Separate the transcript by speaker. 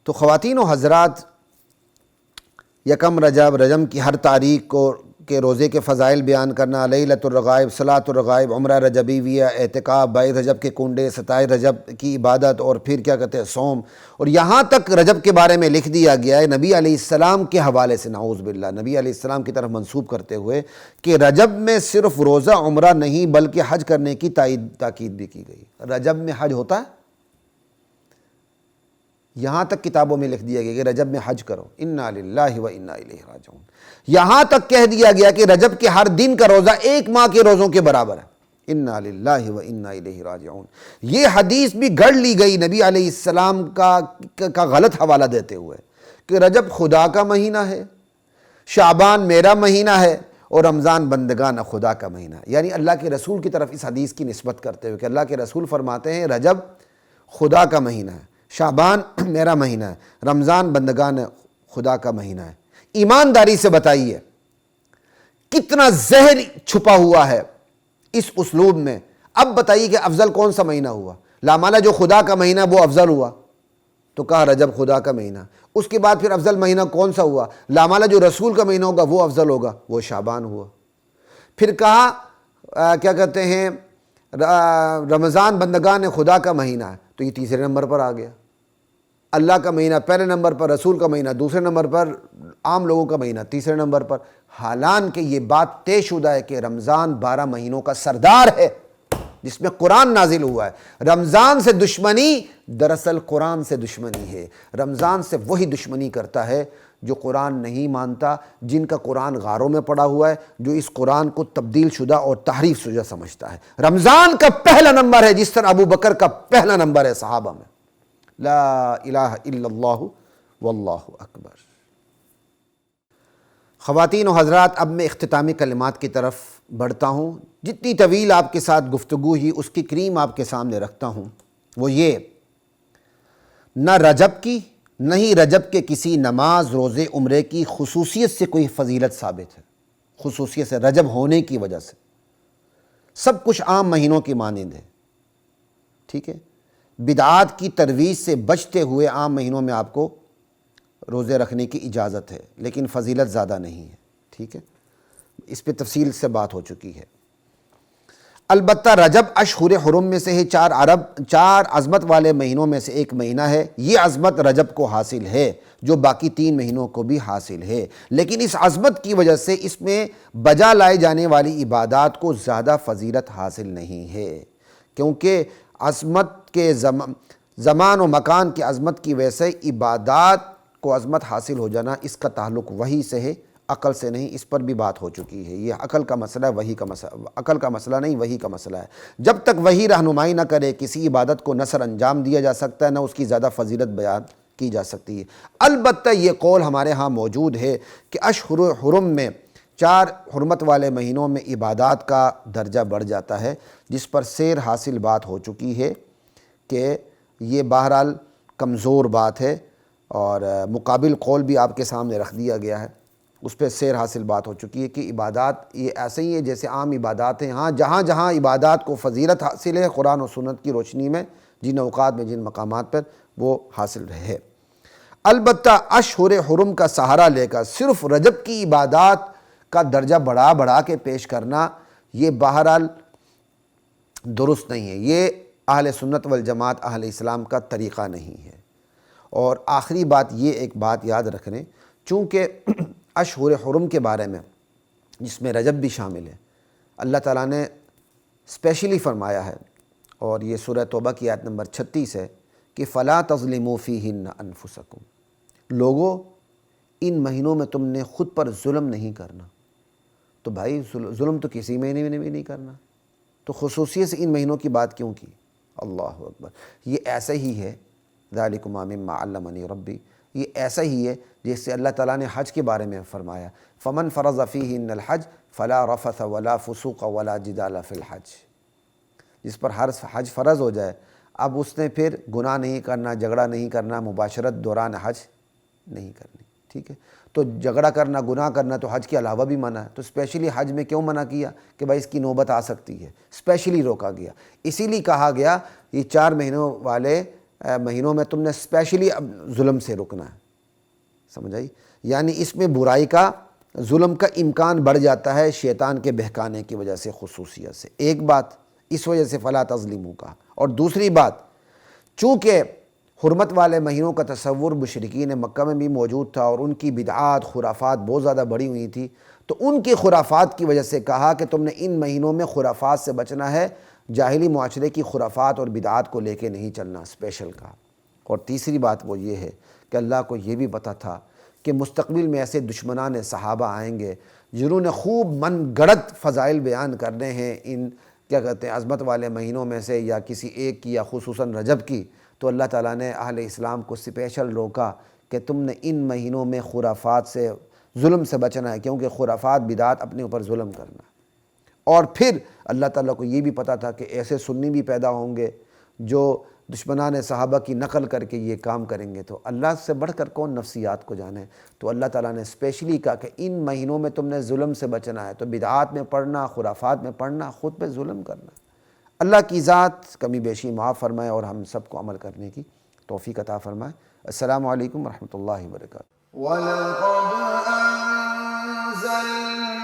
Speaker 1: تو خواتین و حضرات، یکم رجب، رجب کی ہر تاریخ کو کے روزے کے فضائل بیان کرنا، لیلۃ الرغائب، صلاۃ الرغائب، عمرہ رجبیہ، اعتکاف، 22 رجب کے کنڈے، 27 رجب کی عبادت، اور پھر کیا کہتے ہیں صوم، اور یہاں تک رجب کے بارے میں لکھ دیا گیا ہے نبی علیہ السلام کے حوالے سے، نعوذ باللہ، نبی علیہ السلام کی طرف منسوب کرتے ہوئے کہ رجب میں صرف روزہ عمرہ نہیں بلکہ حج کرنے کی تاکید بھی کی گئی۔ رجب میں حج ہوتا ہے، یہاں تک کتابوں میں لکھ دیا گیا کہ رجب میں حج کرو، انا للہ و انا الیہ راجعون۔ یہاں تک کہہ دیا گیا کہ رجب کے ہر دن کا روزہ 1 ماہ کے روزوں کے برابر ہے، انا للہ و انا الیہ راجعون۔ یہ حدیث بھی گڑھ لی گئی نبی علیہ السلام کا غلط حوالہ دیتے ہوئے کہ رجب خدا کا مہینہ ہے، شعبان میرا مہینہ ہے، اور رمضان بندگان خدا کا مہینہ ہے۔ یعنی اللہ کے رسول کی طرف اس حدیث کی نسبت کرتے ہوئے کہ اللہ کے رسول فرماتے ہیں رجب خدا کا مہینہ ہے، شعبان میرا مہینہ ہے، رمضان بندگان خدا کا مہینہ ہے۔ ایمانداری سے بتائیے کتنا زہر چھپا ہوا ہے اس اسلوب میں۔ اب بتائیے کہ افضل کون سا مہینہ ہوا؟ لامالا جو خدا کا مہینہ وہ افضل ہوا، تو کہا رجب خدا کا مہینہ۔ اس کے بعد پھر افضل مہینہ کون سا ہوا؟ لامالا جو رسول کا مہینہ ہوگا وہ افضل ہوگا، وہ شعبان ہوا۔ پھر کہا کیا کہتے ہیں رمضان بندگان خدا کا مہینہ ہے، تو یہ تیسرے نمبر پر آ گیا۔ اللہ کا مہینہ پہلے نمبر پر، رسول کا مہینہ دوسرے نمبر پر، عام لوگوں کا مہینہ تیسرے نمبر پر، حالانکہ یہ بات طے شدہ ہے کہ رمضان 12 مہینوں کا سردار ہے جس میں قرآن نازل ہوا ہے۔ رمضان سے دشمنی دراصل قرآن سے دشمنی ہے۔ رمضان سے وہی دشمنی کرتا ہے جو قرآن نہیں مانتا، جن کا قرآن غاروں میں پڑا ہوا ہے، جو اس قرآن کو تبدیل شدہ اور تحریف شدہ سمجھتا ہے۔ رمضان کا پہلا نمبر ہے جس طرح ابو بکر کا پہلا نمبر ہے صحابہ میں۔ لا الہ الا اللہ واللہ اکبر۔ خواتین و حضرات، اب میں اختتامی کلمات کی طرف بڑھتا ہوں۔ جتنی طویل آپ کے ساتھ گفتگو ہی اس کی کریم آپ کے سامنے رکھتا ہوں، وہ یہ، نہ رجب کی نہ ہی رجب کے کسی نماز روزے عمرے کی خصوصیت سے کوئی فضیلت ثابت ہے، خصوصیت سے رجب ہونے کی وجہ سے۔ سب کچھ عام مہینوں کی مانند ہے، ٹھیک ہے۔ بدعات کی ترویج سے بچتے ہوئے عام مہینوں میں آپ کو روزے رکھنے کی اجازت ہے، لیکن فضیلت زیادہ نہیں ہے، ٹھیک ہے۔ اس پہ تفصیل سے بات ہو چکی ہے۔ البتہ رجب اشہر حرم میں سے ہے، 4 عظمت والے مہینوں میں سے ایک مہینہ ہے۔ یہ عظمت رجب کو حاصل ہے جو باقی 3 مہینوں کو بھی حاصل ہے، لیکن اس عظمت کی وجہ سے اس میں بجا لائے جانے والی عبادات کو زیادہ فضیلت حاصل نہیں ہے، کیونکہ عظمت کے زمان و مکان کی عظمت کی وجہ سے عبادات کو عظمت حاصل ہو جانا، اس کا تعلق وحی سے ہے، عقل سے نہیں۔ اس پر بھی بات ہو چکی ہے، یہ عقل کا مسئلہ ہے، وحی کا مسئلہ، عقل کا مسئلہ نہیں، وحی کا مسئلہ ہے۔ جب تک وحی رہنمائی نہ کرے کسی عبادت کو نہ سر انجام دیا جا سکتا ہے، نہ اس کی زیادہ فضیلت بیان کی جا سکتی ہے۔ البتہ یہ قول ہمارے ہاں موجود ہے کہ اشہر حرم میں 4 حرمت والے مہینوں میں عبادات کا درجہ بڑھ جاتا ہے، جس پر سیر حاصل بات ہو چکی ہے کہ یہ بہرحال کمزور بات ہے، اور مقابل قول بھی آپ کے سامنے رکھ دیا گیا ہے، اس پہ سیر حاصل بات ہو چکی ہے کہ عبادات یہ ایسے ہی ہے جیسے عام عبادات ہیں۔ ہاں، جہاں جہاں عبادات کو فضیلت حاصل ہے قرآن و سنت کی روشنی میں، جن اوقات میں، جن مقامات پر، وہ حاصل رہے۔ البتہ اشہر حرم کا سہارا لے کر صرف رجب کی عبادات کا درجہ بڑھا کے پیش کرنا، یہ بہرحال درست نہیں ہے، یہ اہل سنت والجماعت، اہل اسلام کا طریقہ نہیں ہے۔ اور آخری بات یہ ایک بات یاد رکھیں، چونکہ اشہر حرم کے بارے میں، جس میں رجب بھی شامل ہے، اللہ تعالیٰ نے اسپیشلی فرمایا ہے، اور یہ سورہ توبہ کی آیت نمبر 36 ہے کہ فَلَا تَظْلِمُوا فِيهِنَّ أَنفُسَكُمْ، لوگوں ان مہینوں میں تم نے خود پر ظلم نہیں کرنا۔ تو بھائی ظلم تو کسی مہینے میں بھی نہیں کرنا، تو خصوصیت سے ان مہینوں کی بات کیوں کی؟ اللہ اکبر۔ یہ ایسا ہی ہے، ذَلِكُمَا مِمَّا عَلَّمَنِي رَبِّي، یہ ایسا ہی ہے جس سے اللہ تعالیٰ نے حج کے بارے میں فرمایا، فَمَنْ فَرَضَ فِيهِنَّ الْحَجَّ فَلَا رَفَثَ وَلَا فُسُوقَ وَلَا جِدَالَ فِي الْحَجِّ، جس پر حج فرض ہو جائے، اب اس نے پھر گناہ نہیں کرنا، جھگڑا نہیں کرنا، مباشرت دوران حج نہیں کرنی، ٹھیک ہے۔ تو جھگڑا کرنا، گناہ کرنا تو حج کے علاوہ بھی منع ہے، تو اسپیشلی حج میں کیوں منع کیا کہ بھائی اس کی نوبت آ سکتی ہے، اسپیشلی روکا گیا۔ اسی لیے کہا گیا یہ 4 مہینوں والے مہینوں میں تم نے اسپیشلی اب ظلم سے رکنا ہے، سمجھ آئی؟ یعنی اس میں برائی کا، ظلم کا امکان بڑھ جاتا ہے شیطان کے بہکانے کی وجہ سے، خصوصیت سے، ایک بات اس وجہ سے فلا تظلموا کا۔ اور دوسری بات، چونکہ حرمت والے مہینوں کا تصور مشرکین مکہ میں بھی موجود تھا اور ان کی بدعات، خرافات بہت زیادہ بڑھی ہوئی تھی، تو ان کی خرافات کی وجہ سے کہا کہ تم نے ان مہینوں میں خرافات سے بچنا ہے، جاہلی معاشرے کی خرافات اور بدعات کو لے کے نہیں چلنا، اسپیشل کہا۔ اور تیسری بات وہ یہ ہے کہ اللہ کو یہ بھی پتہ تھا کہ مستقبل میں ایسے دشمنان صحابہ آئیں گے جنہوں نے خوب من گڑت فضائل بیان کرنے ہیں ان کیا کہتے ہیں عظمت والے مہینوں میں سے، یا کسی ایک کی، یا خصوصاً رجب کی، تو اللہ تعالیٰ نے اہل اسلام کو اسپیشل روکا کہ تم نے ان مہینوں میں خرافات سے، ظلم سے بچنا ہے، کیونکہ خرافات، بدعات اپنے اوپر ظلم کرنا ہے۔ اور پھر اللہ تعالیٰ کو یہ بھی پتہ تھا کہ ایسے سنی بھی پیدا ہوں گے جو دشمنان صحابہ کی نقل کر کے یہ کام کریں گے، تو اللہ سے بڑھ کر کون نفسیات کو جانے، تو اللہ تعالیٰ نے اسپیشلی کہا کہ ان مہینوں میں تم نے ظلم سے بچنا ہے، تو بدعات میں پڑھنا، خرافات میں پڑھنا، خود پہ ظلم کرنا۔ اللہ کی ذات کمی بیشی معاف فرمائے اور ہم سب کو عمل کرنے کی توفیق عطا فرمائے۔ السلام علیکم ورحمۃ اللہ وبرکاتہ۔
Speaker 2: وَلَقَدْ أَنزَلْنَا